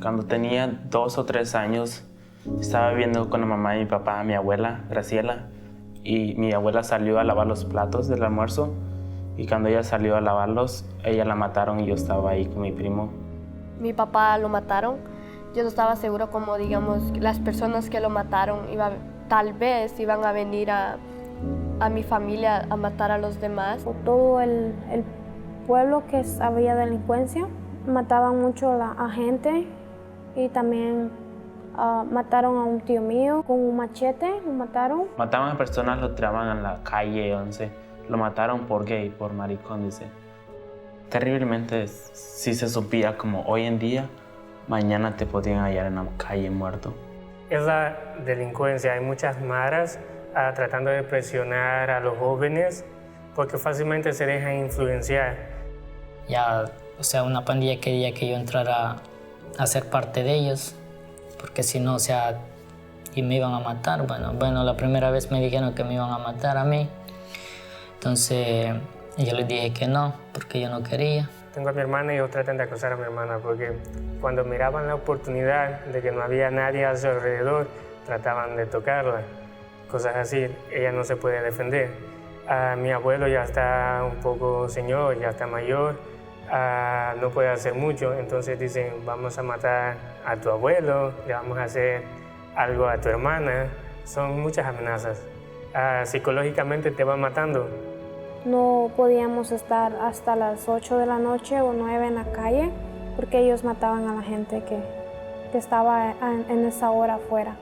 Cuando tenía 2 o 3 años, estaba viviendo con la mamá de mi papá, mi abuela, Graciela, y mi abuela salió a lavar los platos del almuerzo, y cuando ella salió a lavarlos, ella la mataron y yo estaba ahí con mi primo. Mi papá lo mataron. Yo no estaba seguro como, digamos, las personas que lo mataron tal vez iban a venir a mi familia a matar a los demás. Todo el pueblo que había delincuencia, mataban mucho a gente y también mataron a un tío mío con un machete, lo mataron. Mataban a personas, lo tiraban en la calle 11. Lo mataron por gay, por maricón, dice. Terriblemente, si se supiera como hoy en día, mañana te podían hallar en la calle muerto. Es la delincuencia, hay muchas maras tratando de presionar a los jóvenes porque fácilmente se dejan influenciar. Ya, o sea, una pandilla quería que yo entrara a ser parte de ellos, porque si no, o sea, y me iban a matar. Bueno, la primera vez me dijeron que me iban a matar a mí, entonces yo les dije que no, porque yo no quería. Tengo a mi hermana y ellos tratan de acosar a mi hermana porque cuando miraban la oportunidad de que no había nadie a su alrededor, trataban de tocarla, cosas así. Ella no se puede defender. Mi abuelo ya está un poco señor, ya está mayor, no puede hacer mucho, entonces dicen, vamos a matar a tu abuelo, le vamos a hacer algo a tu hermana. Son muchas amenazas. Psicológicamente te van matando. No podíamos estar hasta las 8 de la noche o 9 en la calle porque ellos mataban a la gente que estaba en esa hora afuera.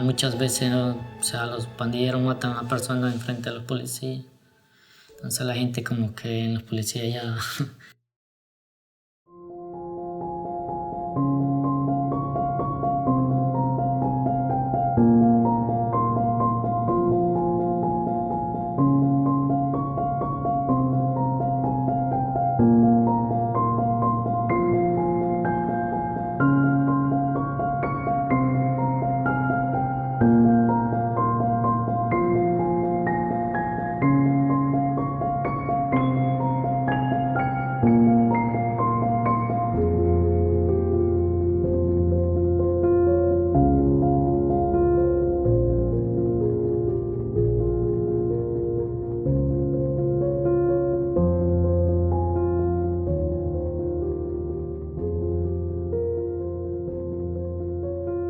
Muchas veces, o sea, los pandilleros matan a personas enfrente de los policías. Entonces la gente como que en los policías ya...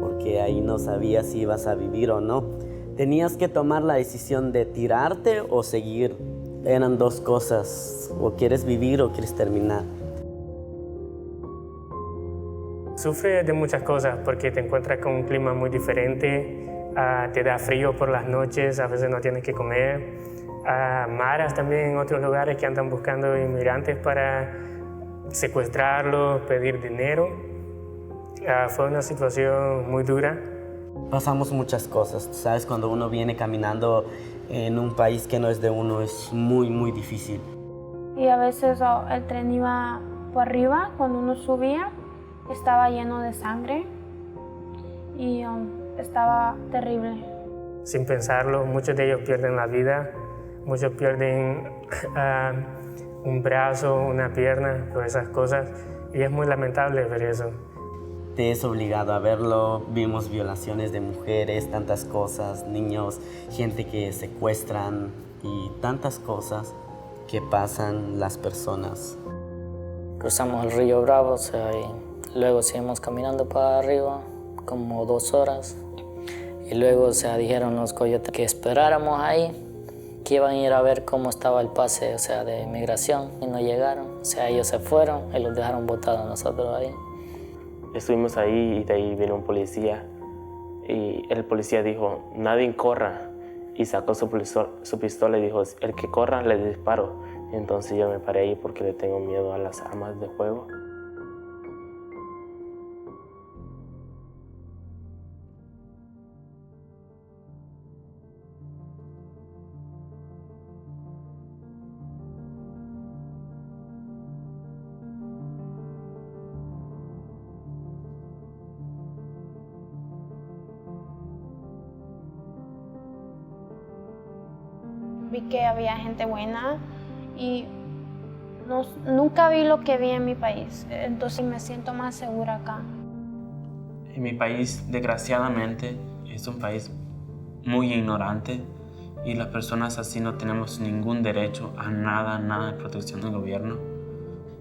Porque ahí no sabías si ibas a vivir o no. Tenías que tomar la decisión de tirarte o seguir. Eran dos cosas, o quieres vivir o quieres terminar. Sufres de muchas cosas porque te encuentras con un clima muy diferente, te da frío por las noches, a veces no tienes que comer. Maras también en otros lugares que andan buscando inmigrantes para secuestrarlos, pedir dinero. Fue una situación muy dura. Pasamos muchas cosas, ¿sabes? Cuando uno viene caminando en un país que no es de uno es muy, muy difícil. Y a veces el tren iba por arriba, cuando uno subía, estaba lleno de sangre y estaba terrible. Sin pensarlo, muchos de ellos pierden la vida, muchos pierden un brazo, una pierna, todas esas cosas, y es muy lamentable ver eso. Te es obligado a verlo, vimos violaciones de mujeres, tantas cosas, niños, gente que secuestran y tantas cosas que pasan las personas. Cruzamos el río Bravo, o sea, y luego seguimos caminando para arriba, como 2 horas. Y luego, o sea, dijeron los coyotes que esperáramos ahí, que iban a ir a ver cómo estaba el pase, o sea, de migración, y no llegaron. O sea, ellos se fueron y los dejaron botados a nosotros ahí. Estuvimos ahí y de ahí vino un policía y el policía dijo, nadie corra, y sacó su pistola y dijo, el que corra le disparo. Y entonces yo me paré ahí porque le tengo miedo a las armas de fuego. Vi que había gente buena y Nunca vi lo que vi en mi país, entonces me siento más segura acá. En mi país, desgraciadamente, es un país muy ignorante y las personas así no tenemos ningún derecho a nada de protección del gobierno.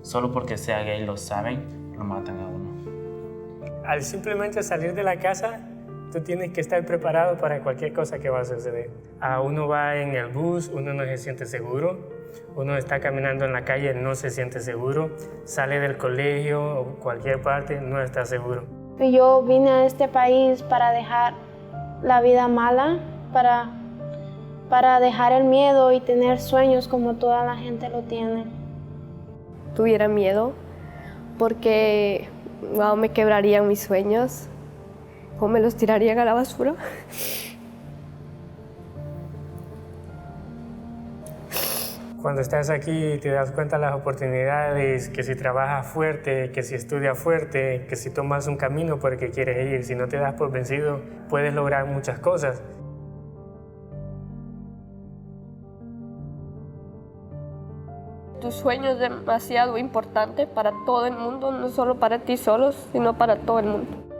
Solo porque sea gay lo saben, lo matan a uno. Al simplemente salir de la casa, tú tienes que estar preparado para cualquier cosa que va a suceder. Uno va en el bus, uno no se siente seguro, uno está caminando en la calle, no se siente seguro, sale del colegio o cualquier parte, no está seguro. Yo vine a este país para dejar la vida mala, para dejar el miedo y tener sueños como toda la gente lo tiene. Tuviera miedo porque me quebrarían mis sueños o me los tirarían a la basura. Cuando estás aquí te das cuenta de las oportunidades, que si trabajas fuerte, que si estudias fuerte, que si tomas un camino por el que quieres ir, si no te das por vencido, puedes lograr muchas cosas. Tu sueño es demasiado importante para todo el mundo, no solo para ti solos, sino para todo el mundo.